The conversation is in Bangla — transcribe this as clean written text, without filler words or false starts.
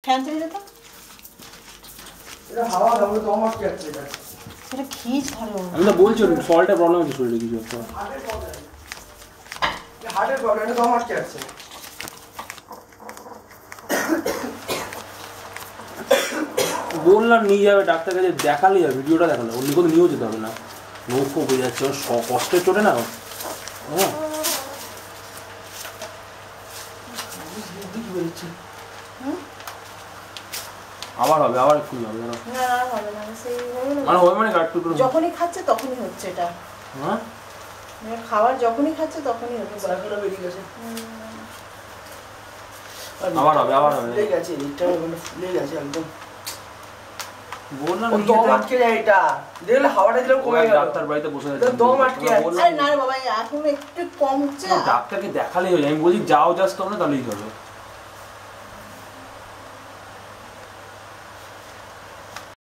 ফ্যান চালিয়ে দে তো। এটা হাওয়া দাও তো আমার কি আছে এটা? এটা খিচ ধরে ওর। আমি তো বলছি সল্টের প্রবলেম আছে শরীরে কিছু একটা। হার্টের প্রবলেম এটা তো আমার কি আছে? বললাম নিয়ে যাবে ডাক্তার কাছে দেখালে যাবে ভিডিওটা দেখালে অন্য কোনো নিয়েও যেতে হবে না মুখ ফুক হয়ে যাচ্ছে ওর কষ্টের চোটে না হ্যাঁ আবার হবে আবার এক্ষুনি হবে না হবে না সেই মানে হবে মানে একটু যখনই খাচ্ছে তখনই হচ্ছে এটা। হ্যাঁ খাবার যখনই খাচ্ছে তখনই হচ্ছে। সাইকেলটা বেরিয়ে গেছে। আবার হবে ফুলে গেছে এটা ফুলে গেছে একদম। বললাম দম আটকে যায় এটা দেখলে হাওয়াটা দিলাম কমে গেল ডাক্তার বাড়িতে বসে আছে দম আটকে আছে। আরে না রে বাবা এখন একটু কম হচ্ছে। ডাক্তারকে দেখালেই হয়ে যায় আমি বলছি যাও জাস্ট তোমরা তাহলেই হবে